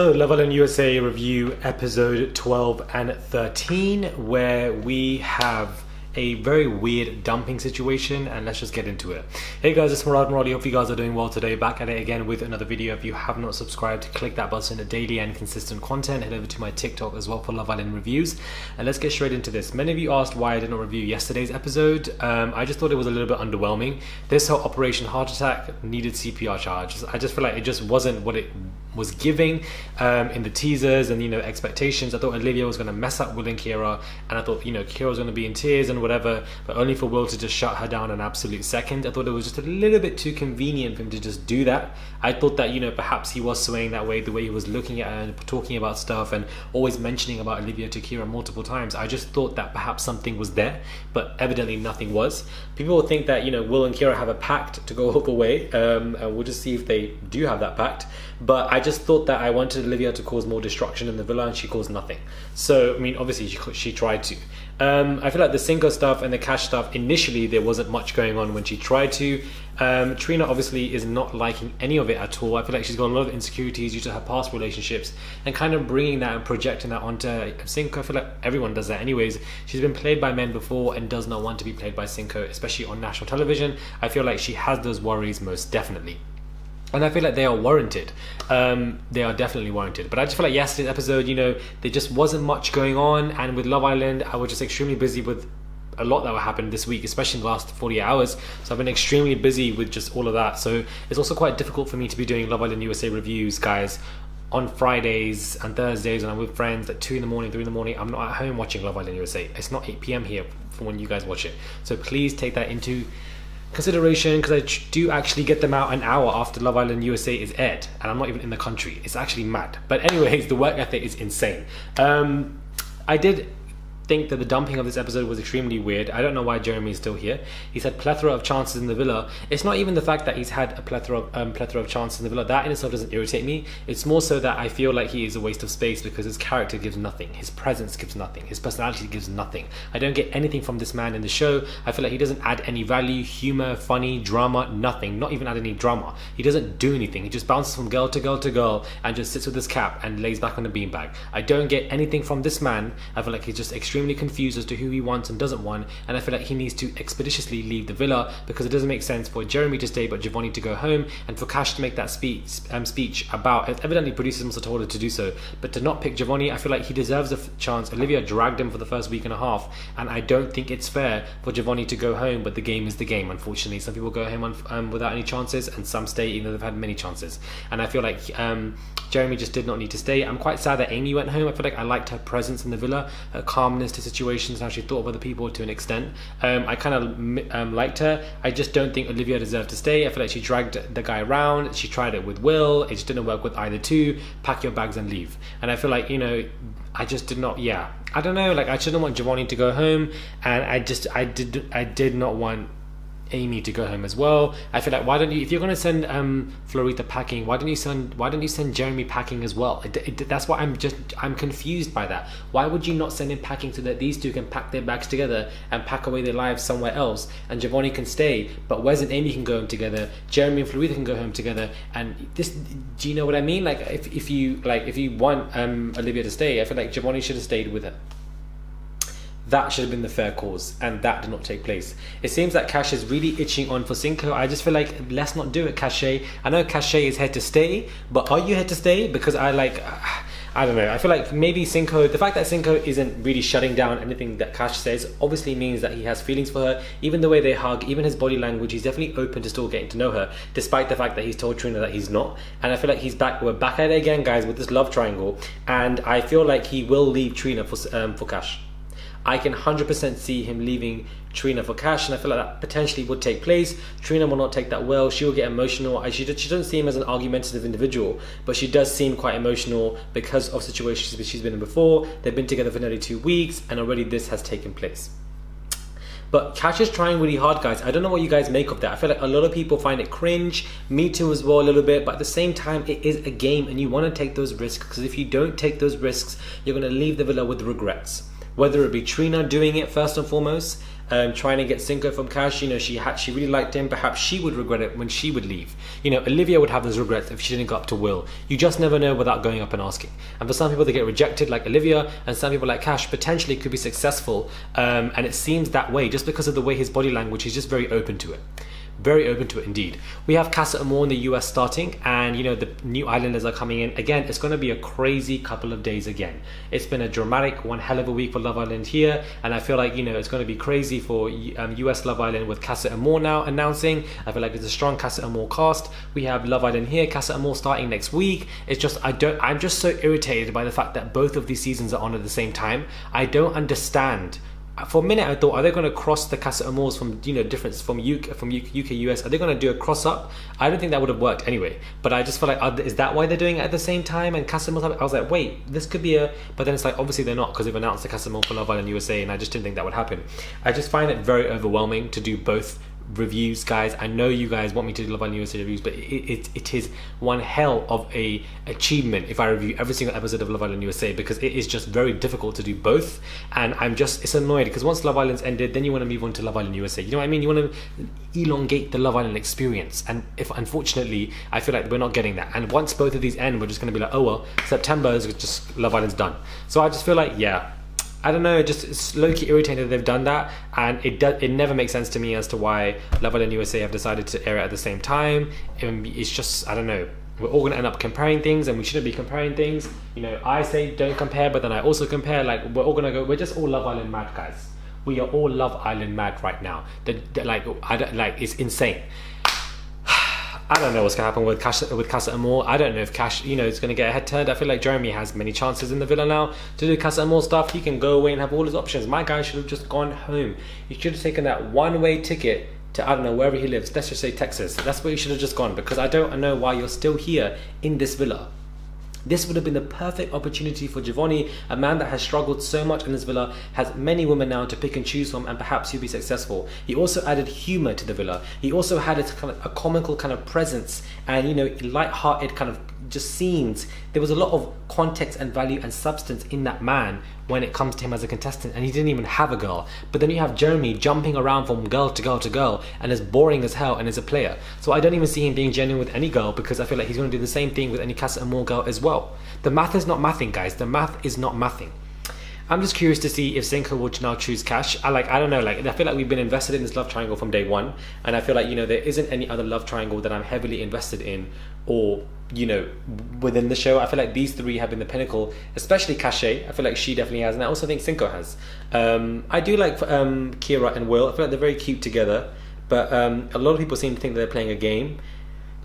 So, Love Island USA review episode 12 and 13, where we have a very weird dumping situation, and let's just get into it. Hey guys, it's Murad Murali. Hope you guys are doing well today. Back at it again with another video. If you have not subscribed, click that button. Daily and consistent content. Head over to my TikTok as well for Love Island reviews, and let's get straight into this. Many of you asked why I did not review yesterday's episode. I just thought it was a little bit underwhelming. This whole Operation Heart Attack needed CPR charge. I just feel like it just wasn't what it was giving in the teasers and expectations. I thought Olivia was going to mess up Will and Kira, and I thought Kira was going to be in tears and whatever, but only for Will to just shut her down an absolute second. I thought it was just a little bit too convenient for him to just do that. I thought that perhaps he was swaying that way, the way he was looking at her and talking about stuff and always mentioning about Olivia to Kira multiple times. I just thought that perhaps something was there, but evidently nothing was. People will think that Will and Kira have a pact to go all the way, and we'll just see if they do have that pact. But I just thought that I wanted Olivia to cause more destruction in the villa, and she caused nothing. So, I mean, obviously she tried to. I feel like the Cinco stuff and the Cash stuff, initially there wasn't much going on when she tried to. Trina obviously is not liking any of it at all. I feel like she's got a lot of insecurities due to her past relationships, and kind of bringing that and projecting that onto Cinco. I feel like everyone does that anyways. She's been played by men before and does not want to be played by Cinco, especially on national television. I feel like she has those worries most definitely. And I feel like they are warranted. They are definitely warranted. But I just feel like yesterday's episode, there just wasn't much going on. And with Love Island, I was just extremely busy with a lot that happened this week, especially in the last 48 hours. So I've been extremely busy with just all of that. So it's also quite difficult for me to be doing Love Island USA reviews, guys, on Fridays and Thursdays when I'm with friends at 2 in the morning, 3 in the morning. I'm not at home watching Love Island USA. It's not 8 p.m. here for when you guys watch it. So please take that into consideration, because I do actually get them out an hour after Love Island USA is aired, and I'm not even in the country. It's actually mad. But anyways, the work ethic is insane. I did think that the dumping of this episode was extremely weird. I don't know why Jeremy is still here. He's had plethora of chances in the villa. It's not even the fact that he's had a plethora of chances in the villa. That in itself doesn't irritate me. It's more so that I feel like he is a waste of space, because his character gives nothing. His presence gives nothing. His personality gives nothing. I don't get anything from this man in the show. I feel like he doesn't add any value, humor, funny, drama, nothing. Not even add any drama. He doesn't do anything. He just bounces from girl to girl to girl and just sits with his cap and lays back on the beanbag. I don't get anything from this man. I feel like he's just extremely confused as to who he wants and doesn't want, and I feel like he needs to expeditiously leave the villa, because it doesn't make sense for Jeremy to stay but Javonny to go home, and for Cash to make that speech about it. Evidently producers must have told her to do so, but to not pick Javonny, I feel like he deserves a chance. Olivia dragged him for the first week and a half, and I don't think it's fair for Javonny to go home, but the game is the game, unfortunately. Some people go home without any chances, and some stay even though they've had many chances, and I feel like Jeremy just did not need to stay. I'm quite sad that Amy went home. I feel like I liked her presence in the villa, her calmness to situations, and how she thought of other people to an extent. I kind of liked her. I just don't think Olivia deserved to stay. I feel like she dragged the guy around. She tried it with Will. It just didn't work with either two. Pack your bags and leave. And I feel like, I just did not, I don't know, like I shouldn't want Javonny to go home, and I did not want Amy to go home as well. I feel like, why don't you, if you're going to send Florita packing, why don't you send Jeremy packing as well? That's why I'm confused by that. Why would you not send him packing so that these two can pack their bags together and pack away their lives somewhere else, and Javonny can stay, but Wes and Amy can go home together, Jeremy and Florita can go home together, and this, do you know what I mean? Like if you want Olivia to stay, I feel like Javonny should have stayed with her. That should have been the fair cause, and that did not take place. It seems that Cash is really itching on for Cinco. I just feel like, let's not do it, Cache. I know Cache is here to stay, but are you here to stay? Because I don't know. I feel like maybe Cinco, the fact that Cinco isn't really shutting down anything that Cash says obviously means that he has feelings for her. Even the way they hug, even his body language, he's definitely open to still getting to know her, despite the fact that he's told Trina that he's not. And I feel like we're back at it again, guys, with this love triangle. And I feel like he will leave Trina for Cash. I can 100% see him leaving Trina for Cash, and I feel like that potentially would take place. Trina will not take that well. She will get emotional. She doesn't seem as an argumentative individual, but she does seem quite emotional because of situations she's been in before. They've been together for nearly 2 weeks, and already this has taken place. But Cash is trying really hard, guys. I don't know what you guys make of that. I feel like a lot of people find it cringe. Me too as well, a little bit. But at the same time, it is a game, and you want to take those risks, because if you don't take those risks, you're going to leave the villa with regrets. Whether it be Trina doing it first and foremost, trying to get Cinco from Cash. You know, she really liked him. Perhaps she would regret it when she would leave. You know, Olivia would have those regrets if she didn't go up to Will. You just never know without going up and asking. And for some people, they get rejected like Olivia, and some people like Cash potentially could be successful. And it seems that way just because of the way his body language. He's just very open to it. Very open to it indeed. We have Casa Amor in the US starting, and you know, the new islanders are coming in. Again, it's going to be a crazy couple of days again. It's been a dramatic, one hell of a week for Love Island here, and I feel like, you know, it's going to be crazy for US Love Island with Casa Amor now announcing. I feel like it's a strong Casa Amor cast. We have Love Island here, Casa Amor starting next week. It's just, I'm just so irritated by the fact that both of these seasons are on at the same time. I don't understand. For a minute I thought, are they going to cross the Casa Amors from, you know, difference from UK US? Are they going to do a cross up? I don't think that would have worked anyway, but I just feel like, is that why they're doing it at the same time? And Casa Amors, I was like, wait, this could be but then it's like, obviously they're not, because they've announced the Casa Amor for Love Island USA, and I just didn't think that would happen. I just find it very overwhelming to do both reviews, guys. I know you guys want me to do Love Island USA reviews, but it is one hell of a achievement if I review every single episode of Love Island USA, because it is just very difficult to do both, and it's annoyed because once Love Island's ended, then you want to move on to Love Island USA. You know what I mean? You want to elongate the Love Island experience, and if unfortunately I feel like we're not getting that, and once both of these end, we're just going to be like, oh well, September is just Love Island's done. So I just feel like, yeah, I don't know, it's low-key irritating that they've done that, and it never makes sense to me as to why Love Island USA have decided to air it at the same time. It's just, I don't know, we're all going to end up comparing things, and we shouldn't be comparing things. You know, I say don't compare, but then I also compare. Like, we're just all Love Island mad, guys. We are all Love Island mad right now. It's insane. I don't know what's going to happen with Casa Amor. I don't know if Cash, you know, is going to get a head turned. I feel like Jeremy has many chances in the villa now to do Casa Amor stuff. He can go away and have all his options. My guy should have just gone home. He should have taken that one-way ticket to, I don't know, wherever he lives. Let's just say Texas. That's where you should have just gone, because I don't know why you're still here in this villa. This would have been the perfect opportunity for Javonny, a man that has struggled so much in this villa, has many women now to pick and choose from, and perhaps he'll be successful. He also added humour to the villa. He also had a kind of a comical kind of presence, and, you know, light-hearted kind of just scenes. There was a lot of context and value and substance in that man when it comes to him as a contestant, and he didn't even have a girl. But then you have Jeremy jumping around from girl to girl to girl, and is boring as hell, and is a player. So I don't even see him being genuine with any girl, because I feel like he's going to do the same thing with any Casa Amor girl as well. The math is not mathing, guys. The math is not mathing. I'm just curious to see if Cinco will now choose Cash. I don't know, I feel like we've been invested in this love triangle from day one, and I feel like, you know, there isn't any other love triangle that I'm heavily invested in, or, you know, within the show. I feel like these three have been the pinnacle, especially Cache. I feel like she definitely has, and I also think Cinco has. I do like Kira and Will. I feel like they're very cute together, but a lot of people seem to think that they're playing a game.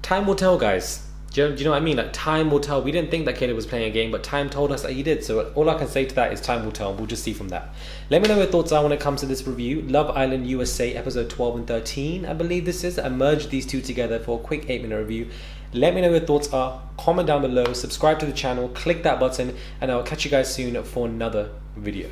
Time will tell, guys. Do you know what I mean? Like, time will tell. We didn't think that Caleb was playing a game, but time told us that he did. So all I can say to that is time will tell. We'll just see from that. Let me know your thoughts are when it comes to this review. Love Island USA episode 12 and 13, I believe this is. I merged these two together for a quick 8-minute review. Let me know your thoughts are. Comment down below. Subscribe to the channel. Click that button. And I'll catch you guys soon for another video.